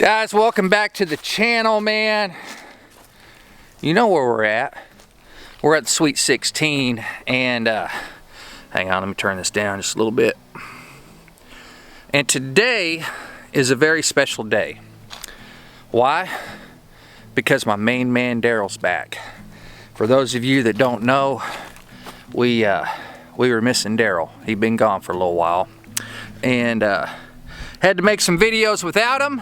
Guys, welcome back to the channel, man. You know where we're at. We're at the Sweet 16, and hang on, let me turn this down just a little bit. And today is a very special day. Why? Because my main man Daryl's back. For those of you that don't know, we were missing Daryl. He'd been gone for a little while, and had to make some videos without him.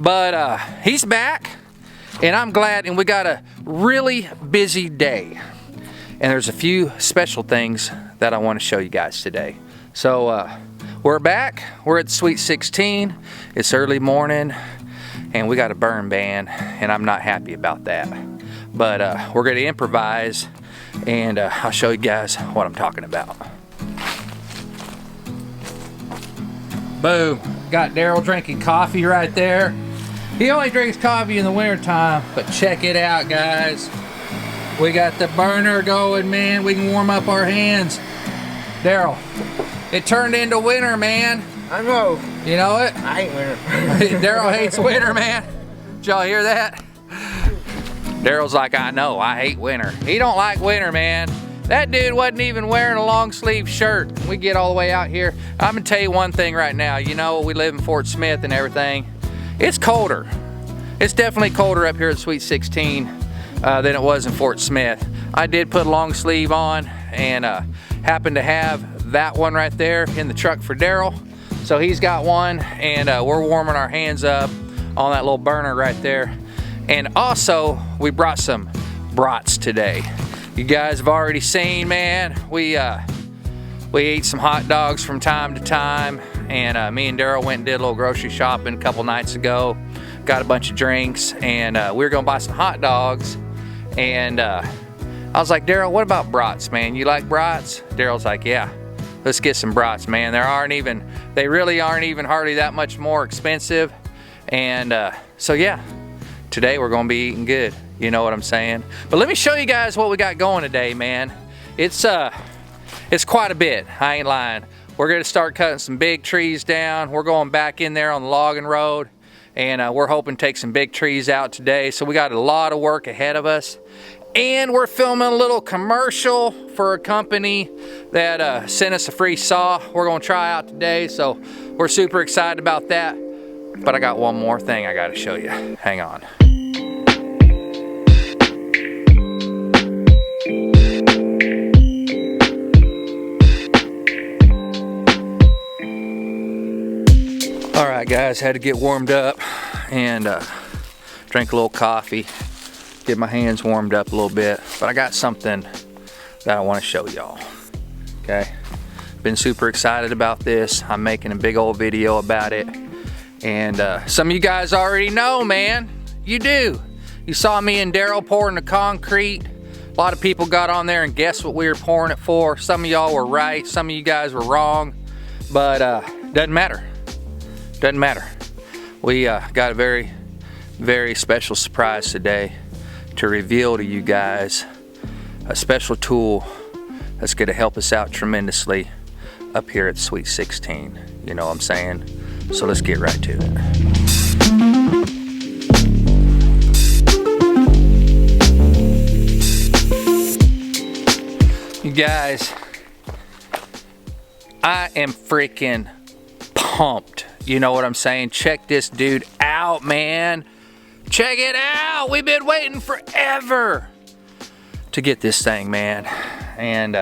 But he's back, and I'm glad, and we got a really busy day. And there's a few special things that I want to show you guys today. So we're back, we're at the Sweet 16, it's early morning, and we got a burn ban, and I'm not happy about that. But we're gonna improvise, and I'll show you guys what I'm talking about. Boom, got Daryl drinking coffee right there. He only drinks coffee in the winter time, but check it out, guys. We got the burner going, man. We can warm up our hands. Daryl, it turned into winter, man. I know. You know it? I hate winter. Daryl hates winter, man. Did y'all hear that? Daryl's like, I know, I hate winter. He don't like winter, man. That dude wasn't even wearing a long sleeve shirt. We get all the way out here. I'm gonna tell you one thing right now. You know, we live in Fort Smith and everything. It's colder. It's definitely colder up here at Sweet 16 than it was in Fort Smith. I did put a long sleeve on, and happened to have that one right there in the truck for Daryl. So he's got one, and we're warming our hands up on that little burner right there. And also, we brought some brats today. You guys have already seen, man, we eat some hot dogs from time to time, and me and Daryl went and did a little grocery shopping a couple nights ago, got a bunch of drinks, and we were gonna buy some hot dogs, and I was like, Daryl, what about brats, man? You like brats? Daryl's like, yeah, let's get some brats, man. They really aren't even hardly that much more expensive, and so yeah, today we're gonna be eating good. You know what I'm saying? But let me show you guys what we got going today, man. It's quite a bit, I ain't lying. We're gonna start cutting some big trees down. We're going back in there on the logging road, and we're hoping to take some big trees out today. So we got a lot of work ahead of us. And we're filming a little commercial for a company that sent us a free saw we're gonna try out today. So we're super excited about that. But I got one more thing I gotta show you. Hang on. Alright guys, had to get warmed up and drink a little coffee, get my hands warmed up a little bit, but I got something that I want to show y'all. Okay, been super excited about this. I'm making a big old video about it, and some of you guys already know, man. You do. You saw me and Daryl pouring the concrete. A lot of people got on there and guessed what we were pouring it for. Some of y'all were right, some of you guys were wrong, but doesn't matter. Doesn't matter. We got a very, very special surprise today to reveal to you guys a special tool that's going to help us out tremendously up here at Sweet 16. You know what I'm saying? So let's get right to it. You guys, I am freaking pumped. You know what I'm saying? Check this dude out, man. Check it out. We've been waiting forever to get this thing, man. And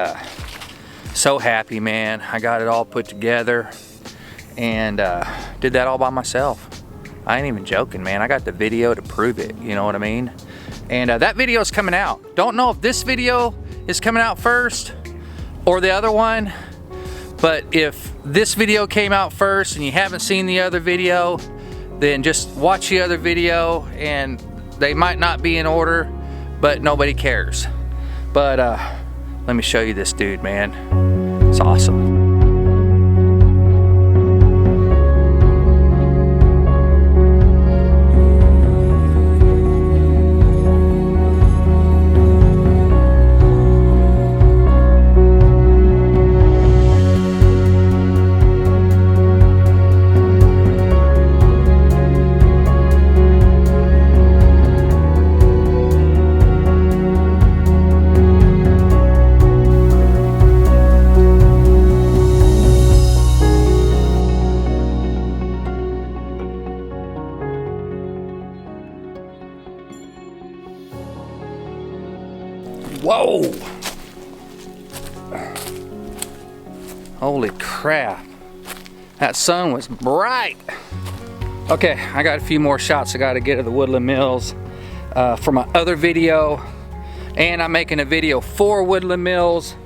so happy, man. I got it all put together and did that all by myself. I ain't even joking, man. I got the video to prove it. You know what I mean? And that video is coming out. Don't know if this video is coming out first or the other one. But if this video came out first and you haven't seen the other video, then just watch the other video, and they might not be in order, but nobody cares. But let me show you this dude, man. It's awesome. Whoa! Holy crap. That sun was bright. Okay, I got a few more shots I gotta get of the Woodland Mills for my other video. And I'm making a video for Woodland Mills.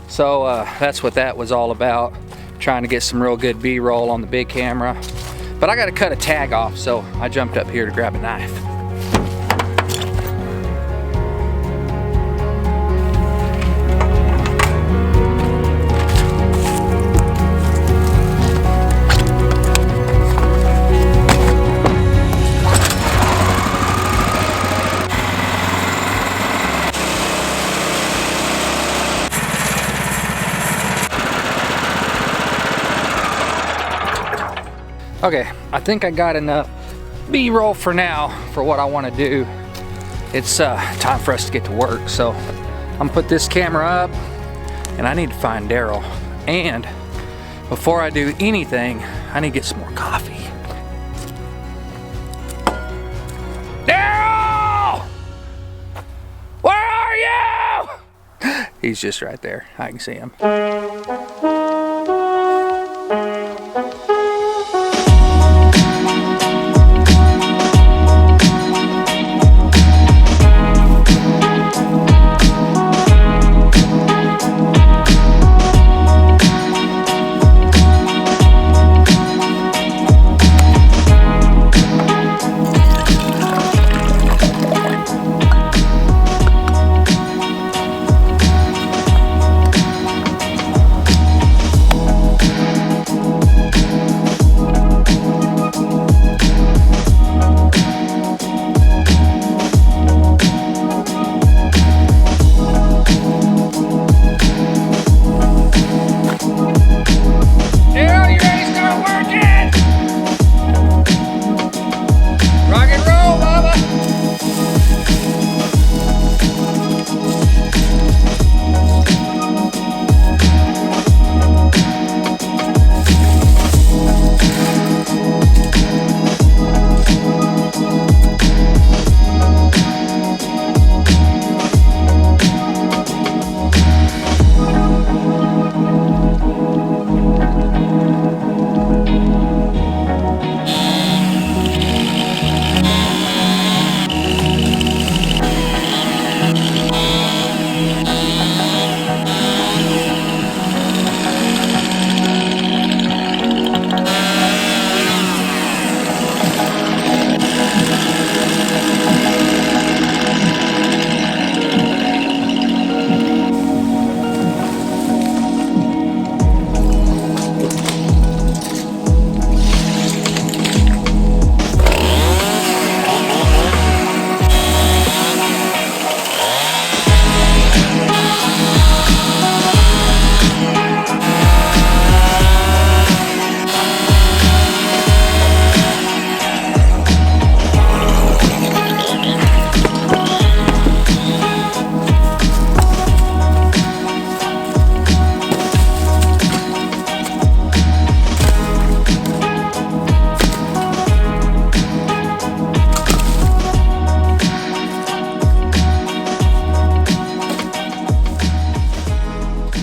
So that's what that was all about. Trying to get some real good B-roll on the big camera. But I gotta cut a tag off, so I jumped up here to grab a knife. Okay, I think I got enough B-roll for now for what I want to do. It's time for us to get to work, so I'm gonna put this camera up and I need to find Daryl. And before I do anything, I need to get some more coffee. Daryl! Where are you? He's just right there. I can see him.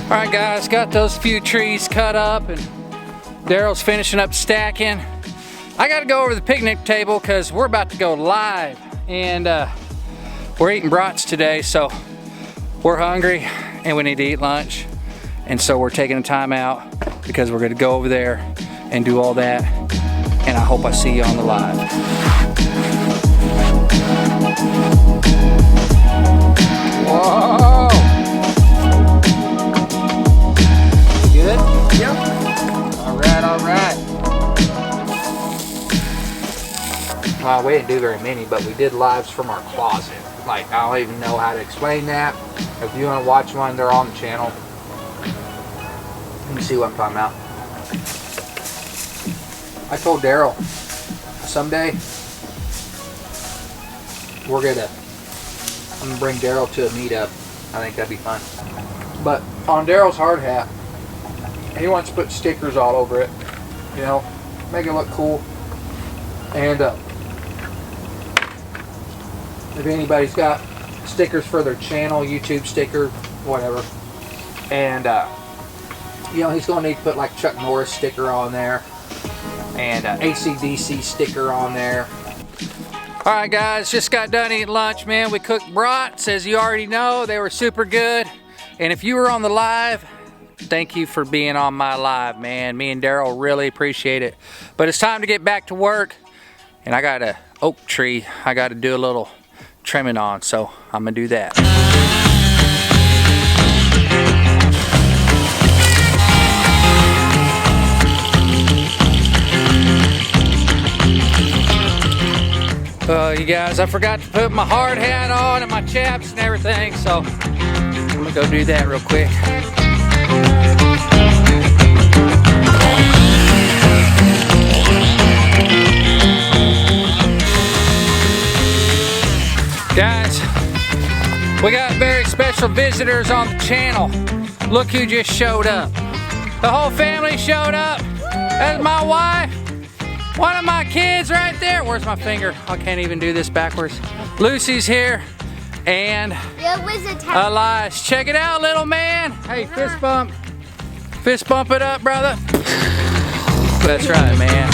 Alright guys, got those few trees cut up and Daryl's finishing up stacking. I gotta go over to the picnic table because we're about to go live and we're eating brats today, so we're hungry and we need to eat lunch. And so we're taking a time out because we're gonna go over there and do all that. And I hope I see you on the live. Whoa! Good? Yep. Alright. We didn't do very many, but we did lives from our closet. Like, I don't even know how to explain that. If you want to watch one, they're on the channel. You can see what I'm talking about. I told Daryl, someday, I'm gonna bring Daryl to a meetup. I think that'd be fun. But on Daryl's hard hat, he wants to put stickers all over it, you know, make it look cool. And if anybody's got stickers for their channel, YouTube sticker, whatever. And you know, he's gonna need to put like Chuck Norris sticker on there and AC/DC sticker on there. All right, guys, just got done eating lunch, man. We cooked brats, as you already know. They were super good. And if you were on the live, thank you for being on my live, man. Me and Daryl really appreciate it. But it's time to get back to work. And I got a oak tree I got to do a little trimming on, so I'm gonna do that. You guys, I forgot to put my hard hat on and my chaps and everything, so I'm gonna go do that real quick. Guys, we got very special visitors on the channel. Look who just showed up. The whole family showed up. That's my wife. One of my kids right there. Where's my finger? I can't even do this backwards. Lucy's here. And Elias. Check it out, little man. Hey, fist bump. Fist bump it up, brother. That's right, man.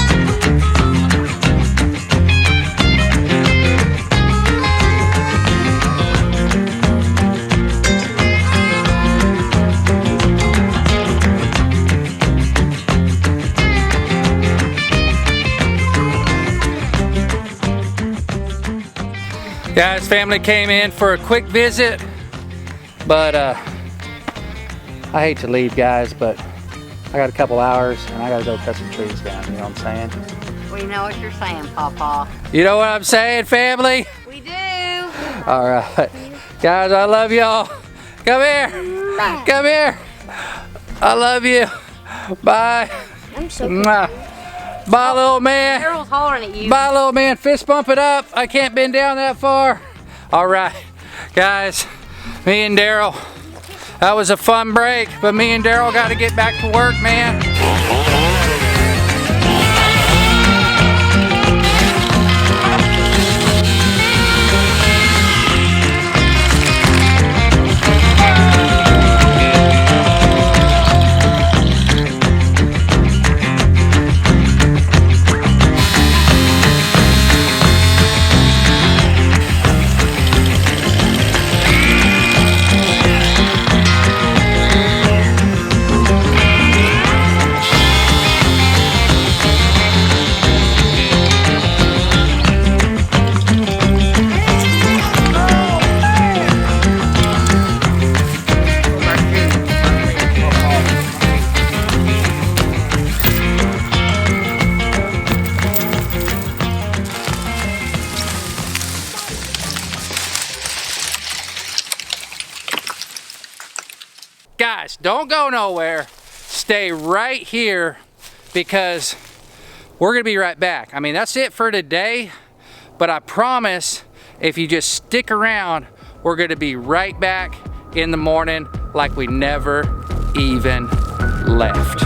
Guys, family came in for a quick visit, but I hate to leave, guys, but I got a couple hours and I gotta go cut some trees down, you know what I'm saying? We know what you're saying, Pawpaw. You know what I'm saying, family? We do. All right. Guys, I love y'all. Come here. Bye. Come here. I love you. Bye. I'm so Mwah. Bye, little man. Daryl's hollering at you. Bye, little man. Fist bump it up. I can't bend down that far. All right, guys, me and Daryl, that was a fun break, but me and Daryl got to get back to work, man. Guys, don't go nowhere. Stay right here because we're gonna be right back. I mean, that's it for today, but I promise if you just stick around, we're gonna be right back in the morning like we never even left.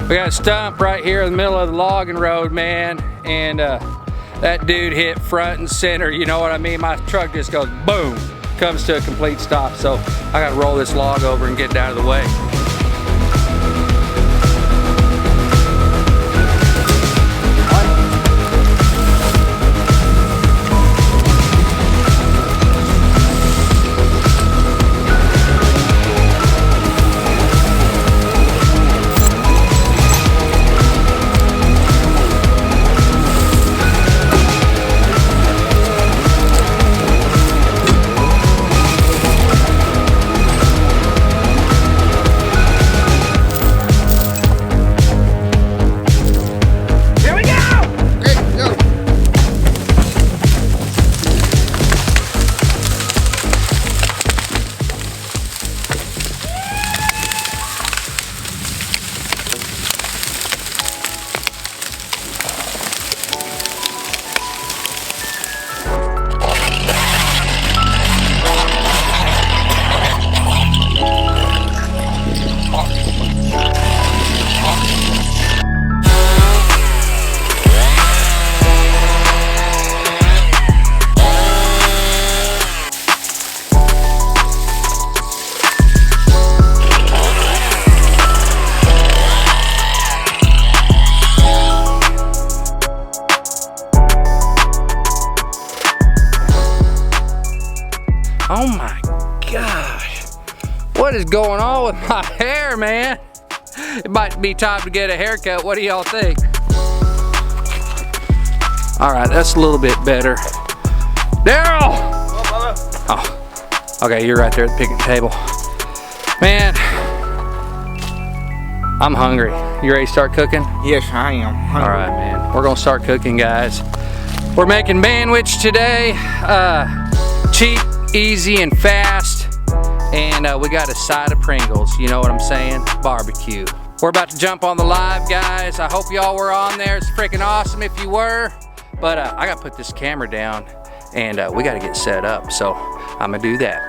We got a stump right here in the middle of the logging road, man, and that dude hit front and center, you know what I mean? My truck just goes boom, comes to a complete stop, so I gotta roll this log over and get it out of the way. Oh my gosh. What is going on with my hair, man? It might be time to get a haircut. What do y'all think? All right, that's a little bit better. Daryl! Oh, okay, you're right there at the picnic table. Man, I'm hungry. You ready to start cooking? Yes, I am. All right, man. We're gonna start cooking, guys. We're making manwich today. Cheap, easy, and fast. And we got a side of Pringles. You know what I'm saying? Barbecue. We're about to jump on the live, guys. I hope y'all were on there. It's freaking awesome if you were. But I gotta put this camera down, and we gotta get set up. So I'm gonna do that.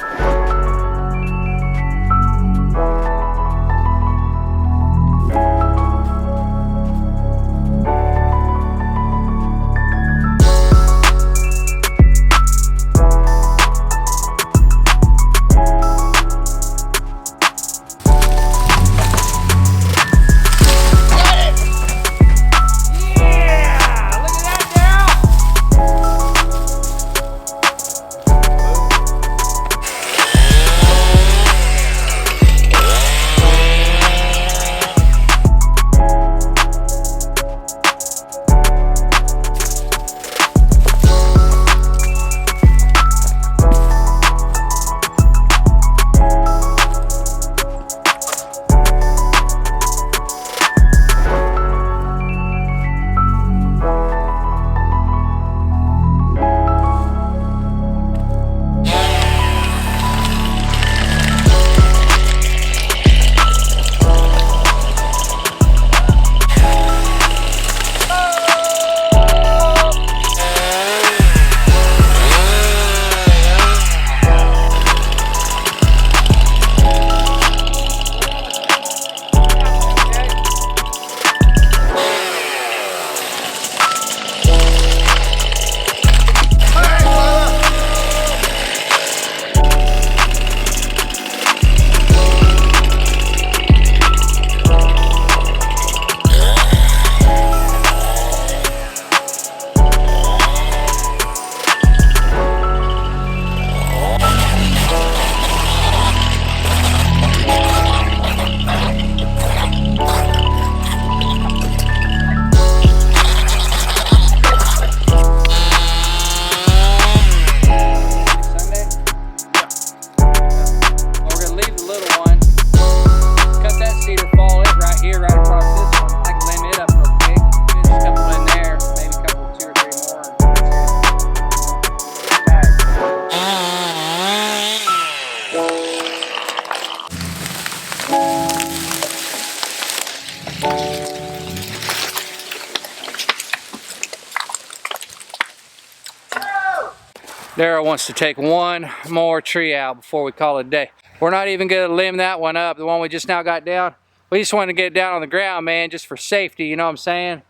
Daryl wants to take one more tree out before we call it a day. We're not even gonna limb that one up, the one we just now got down. We just wanted to get it down on the ground, man, just for safety, you know what I'm saying?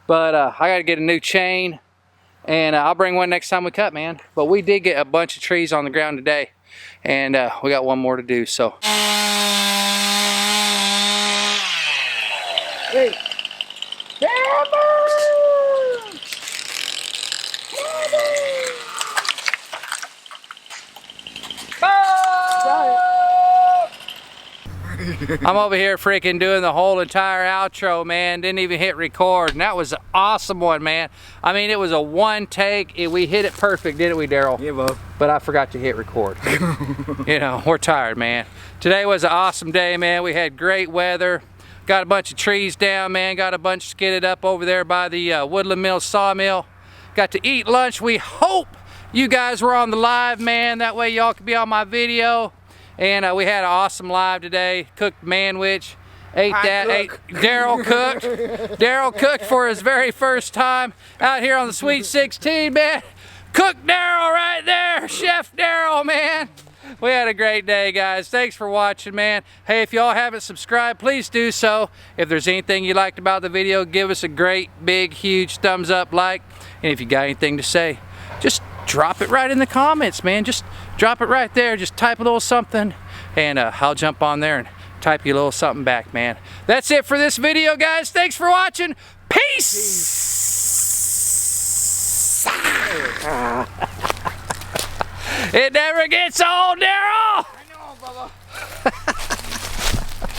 But I gotta get a new chain, and I'll bring one next time we cut, man. But we did get a bunch of trees on the ground today, and we got one more to do, so. Hey. I'm over here freaking doing the whole entire outro, man. Didn't even hit record, and that was an awesome one, man. I mean, it was a one take. We hit it perfect, didn't we, Daryl? Yeah, bub. But I forgot to hit record. You know, we're tired, man. Today was an awesome day, man. We had great weather. Got a bunch of trees down, man. Got a bunch skidded up over there by the Woodland Mill Sawmill. Got to eat lunch. We hope you guys were on the live, man. That way y'all could be on my video. And we had an awesome live today. Cooked manwich. Ate that. Daryl cooked. Daryl cooked for his very first time out here on the Sweet 16, man. Cook Daryl right there. Chef Daryl, man. We had a great day, guys. Thanks for watching, man. Hey, if y'all haven't subscribed, please do so. If there's anything you liked about the video, give us a great, big, huge thumbs up, like. And if you got anything to say, just drop it right in the comments, man. Just drop it right there. Just type a little something, and I'll jump on there and type you a little something back, man. That's it for this video, guys. Thanks for watching. Peace. It never gets old, Daryl. I know, Bubba.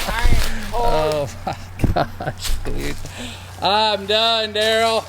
I am cold. Oh my gosh, dude. I'm done, Daryl.